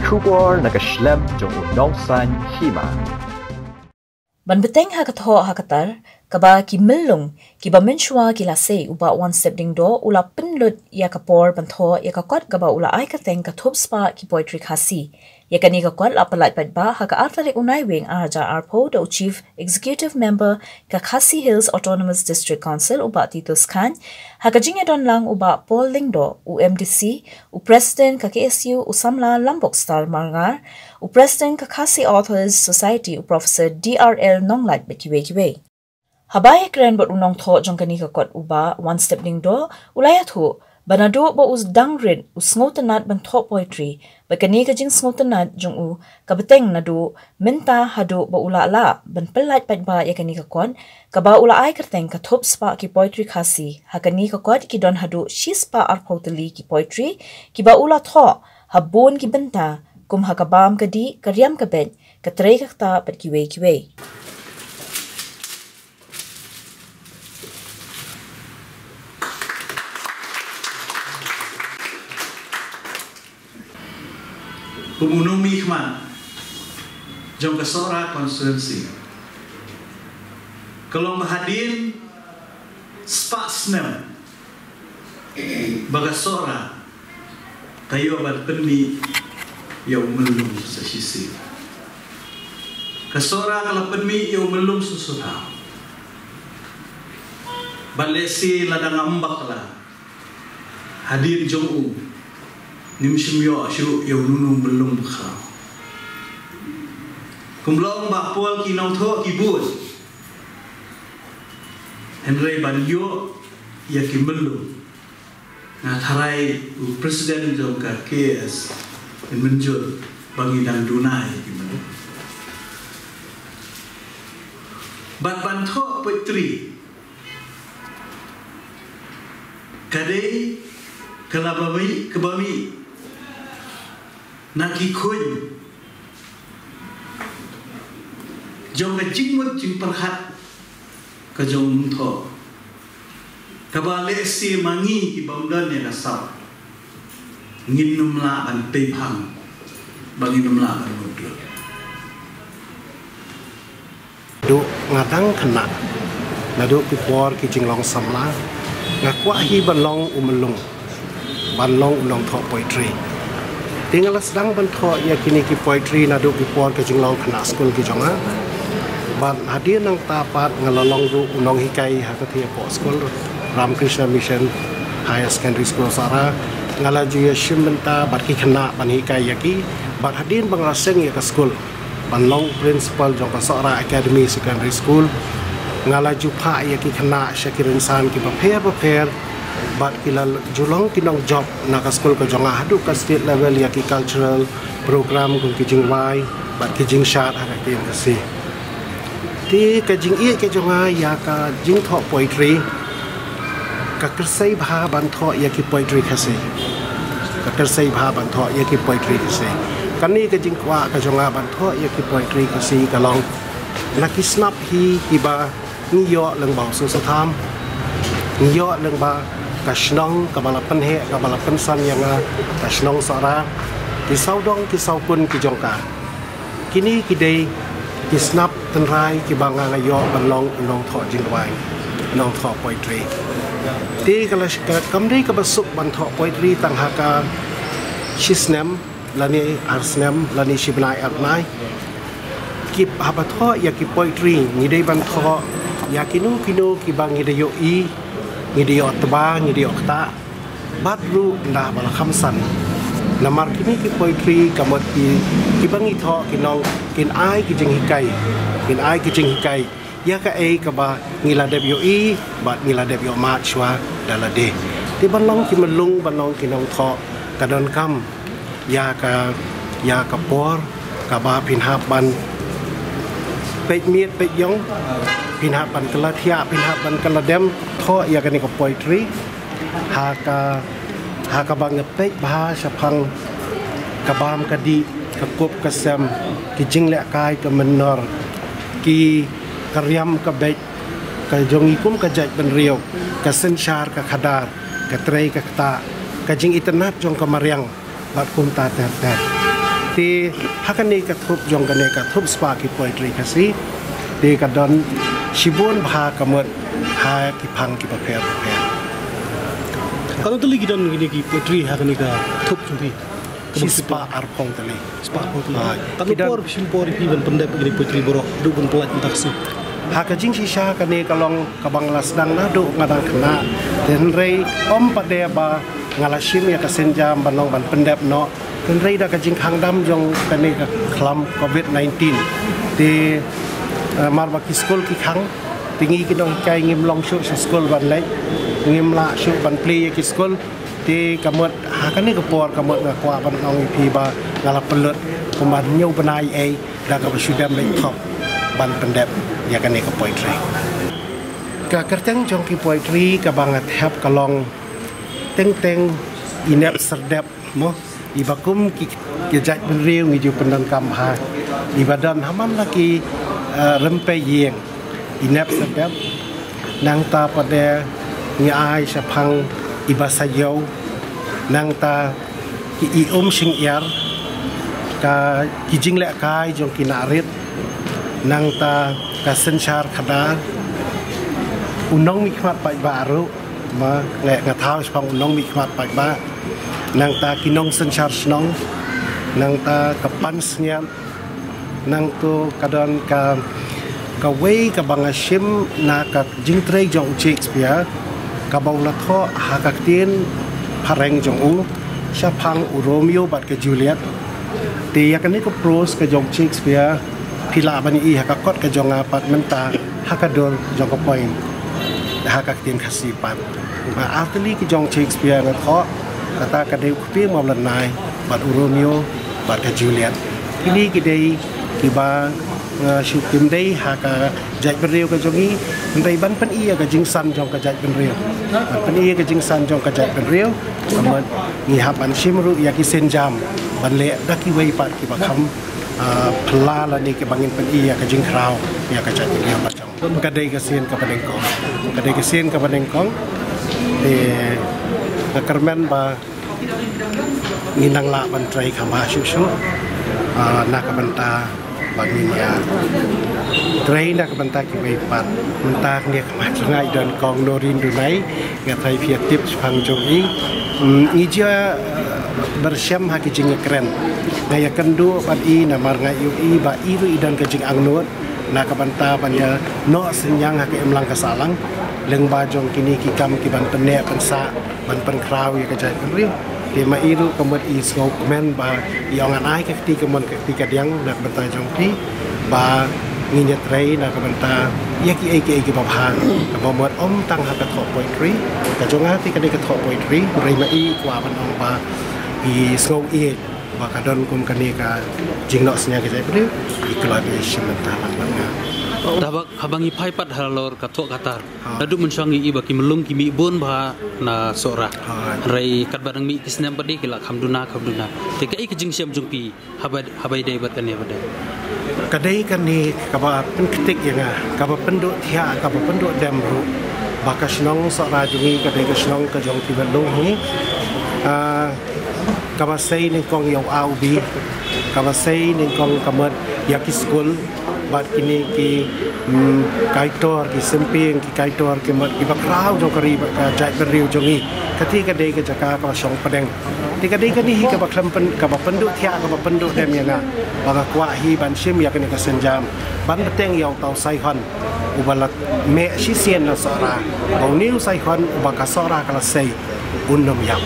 Kubor nakaslem jong unongsan hima. Ban beteng hakatho hakatar kaba ki melung ki ba menshwa ki la sei uba one step ding do ula penlut ya kapor bantho ya kakot kaba ula ai ka teng ka thop spa ki poetry khasi ya kani ka kwat apalat pat ba haka artale unai wing arja arpo do chief executive member ka Khasi Hills Autonomous District Council uba Titus Khan haka jinga don lang uba Paul Lingdo UMDC u president ka KSU usamla Lombok Star Marngar u president ka Khasi Authors Society u professor DRL Nonglat bekiwe Habaya kren bot unong tho jongkani ka kot uba one step ding do ulaya thu banado bo us dangrin usngotanat ban tho poetry bakani ka jing sngotanat jong u kabeteng nadu menta hadu bo ula la ban pelat pat ba yakani ka kon ka ba ula ai kerteng ka thop spa ki poetry khasi hakani ka kot ki don hadu shispa arpotali ki poetry ki ba ula tho habon ki benta kum hakabam kadi karyam ka ben ka trei ka ta pat kiwe Pemunung Mihman jong kesora konstituensi kalau hadir spak snem bagasora kayo abad penmi yang melum sesisi kesora kalau penmi yang melum susura balesi ladang ambak lah hadir jong nimshimyo asyu yang nunung belum bekal. Kumlong bakpol kinong tho kibun. Henry Banyo ya kimbelu. Nah tharai presiden jong ka KS in menjur bangi dan dunai kimbelu. Bat bantho poetry. Kadai kelabami kebami naki kun jong ka jingmut jing perhat ka jong tho ka ba le si mangi ki bamdan ya kasap ngin numla an pe phang bagi numla an mudlo du ngadang khana nadu ki por ki jinglong samla ngakwa hi banlong umelung banlong ulong tho poetry tinggal sedang bentuk ya kini ki poetry nadu ki por ke jinglong khana school ki jonga ban hadir nang tapat ngalolong ru unong hikai hakati po school Ramkrishna Mission Higher Secondary School Sara ngalaju ya shimenta bat ki khana ban hikai yaki bat hadir bangraseng ya ka school banlong principal jong ka Sara Academy Secondary School ngalaju pha ya ki khana Shakirin San ki prepare bat kilal julong kinong job naka school ko jonga hadu ka state level ya ki cultural program kung kijing wai bat kijing shat haka ki kasi ti ka jing i ke jonga ya ka jing tho poetry ka kersai bha ban tho ya ki poetry kasi ka kersai bha ban tho ya ki poetry kasi kani ka jing kwa ka jonga ban tho ya ki poetry kasi ka long laki snap hi ki ba ni yo leng bau su satham ni yo leng ba kasnong kabalapan he kabalapan san yang kasnong sara kisau dong kisau pun kijongka kini kidei kisnap tenrai kibanga ngayo banlong unong tho jingwai nong tho poetry ti kala kamri kabasuk ban tho poetry tang haka shisnem lani arsnem lani shibnai arnai kip habatho ya ki poetry ngidei ban tho ya kinu kibang ngideyo i ngidiyo teba ngidiyo kta badru nda bala khamsan namar kini ki poetry kamot ki bangi tho kinong kin ai ki jing hikai ya ka ei ka ba ngila debyo i bat ngila debyo ma chwa dala de ti banlong ki melung banlong kinong tho kadon kam ya ka por ka ba pinhap ban pek miet pek yong pinhap ban kalathia pinhap ban kaladem tho ya kani ko poetry haka bang pek bahasa phang kabam kadi kakup kasam ki jingle kai ka menor ki karyam ka bek ka jongikum ka jaj ben riok ka senshar ka khadar ka trei ka kta ka jing internet jong ka mariang bat kum ta ter di hakan ni katup jong kan ni katup spa ki poetry kasi di kadon shibun bha kamut ha ki phang ki paper kalau tu lagi dan gini ki poetry hakan ni ka tup jumpi si spa arpong tali spa pun tu kalau por simpor ki ban pendap gini poetry borok du ban pelat entar si ha ka jing sisa kan ni kalong kabang lasdang na du ngadang kena den rei om pade ba ngalasim ya ka senjam banong ban pendap no den rei da ka jing khang dam jong kan ni ka khlam covid-19 di marba ki school ki khang tingi ki dong kai ngim long shu school ban lek ngim la shu ban play ki school ti kamut ha kan ni ka por kamut na kwa ban ong pi ba ngala pelut kuman nyau banai ai da ka sudam lek top ban pendep ya kan ni ka poetry ka kerteng jong ki poetry ka bangat hap kalong teng inep serdep mo ibakum ki jaj benriu ngi ju pendan kam ha ibadan haman laki rempe yeng inep serdep nang ta pada ngi ai sapang ibasayau nang ta ki sing yar ka kijing lek kai jong kinarit nang ta ka senchar khada unong mi khmat pai baru ma lek ngathau sapang unong mi khmat pai ba nang ta kinong senchar snong nang ta kapan senyap nang tu kadon ka wei ka bangasim na ka jingtrei jong Shakespeare ka baula tho hakaktin pareng jong u sapang Romeo bat ke Juliet ti yakani ko prose ka jong Shakespeare pila bani I hakakot ka jong apat menta hakador jong ko point hakaktin khasipat ma artli ki jong Shakespeare na tho kata ka deu pi mo lanai bat Romeo bat ke Juliet ini ki dei ki ba shu kim dei haka jaj beriu ka jongi ndai ban pan I ka jing san jong ka jaj beriu pan I ka jing san jong ka jaj beriu amat ngi hapan simru ya ki senjam ban le daki wei pat ki ba kham pla la ni ke bangin pan I ka jing krau ya ka jaj beriu ba jong ka dei ka sen ka padeng kong ka dei ka sen ka padeng kong ka kermen ba nginang la ban trai khama shu na ka banta baginya trai na ka banta ki wei pat mentak ni khama ngai dan kong norin dunai nga trai pia tips phang jong I ja bersyam ha ki jing keren ngaya kendu pat I na mar ngai I ba I ru idan ka jing angnut na ka banta panya no senyang ha ki emlang ka salang leng ba jong kini ki kam ki ban pene pensa ban pen krau ya ka jai riu di ma iru kamut I sngau komen ba I ongan ai ka ti kamon ka ti ka diang nak banta jong ti ba nginyat rei na ka banta ya ki ai ki ba bha ka bomot om tang ha ka tho poetry ka jong ha ti ka de ka tho poetry rei ma I kwa ban ong ba I sngau I ba ka don kum ka ni ka jing no snya ka jai riu I kelai bi simenta lan banga Dabak habangi paipat halor katok katar. Dadu mensangi I baki melung kimi bon bah na sora. Rai kat barang mi kisnam pade kila kamduna. Teka I kejing siam jungpi habai dai batkan ya badai. Kadai kan ni kaba penketik yang kaba penduk tia kaba penduk demru. Baka senong sora jungi kadai ka senong ka jong ti balung ni. Kaba sei ning kong yau aubi. Kaba sei ning kong kamat yaki school. Bat kini ki kaitor ki semping ki kaitor ki mat ki bakrau jong kari ka jai beriu jongi kati ka dei ka jaka ka song padeng ti ka dei ka ni hi ka baklam pen ka penduk tia ka penduk dem yana ba kwa hi ban sim ya kini ka senjam ban beteng yau tau sai hon ubalak me si sien na sora bau niu sai hon ubaka sora kala sei undom yam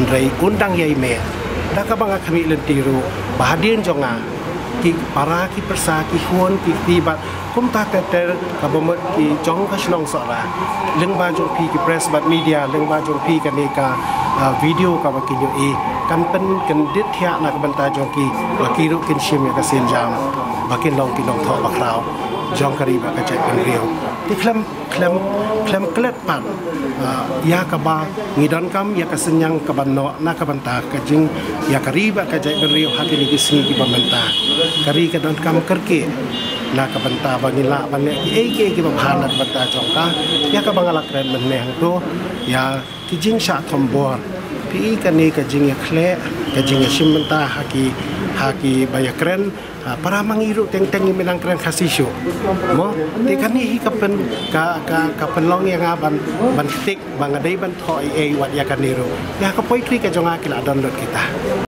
rei undang yai me da ka banga kami lentiru bahadin jonga ki para ki persa ki huon ki tibat kum ta ter ka bomot ki jong ka snong sora leng ba jong pi ki press bat media leng ba jong pi ka ne ka video ka ba ki nyu I kan pen kan dit thia na ka banta jong ki ba ki ru kin shim ya ka sen jam ba kin long ki long tho ba krau jong kari ba ka chai kan riu ti klam klet pan ya ka ba ngidon kam ya ka senyang ka banno na ka banta ka jing ya kari ba ka jai riu ha ki ni ki singi ki ba banta kari ka don kam kerke na ka banta ba ngila ban ne ki ba bhana banta jong ka ya ka bangala kren men ne to ya ki jing sha thombor pi kan ni ka jing ya khle ka jing ya simenta haki bayakren para mangiru teng minang kren khasisyo mo te kan ni ka pen ka penlong yang ban ketik bangadai ban thoi wat ya kan niru ya ka poitri ka jonga kila download kita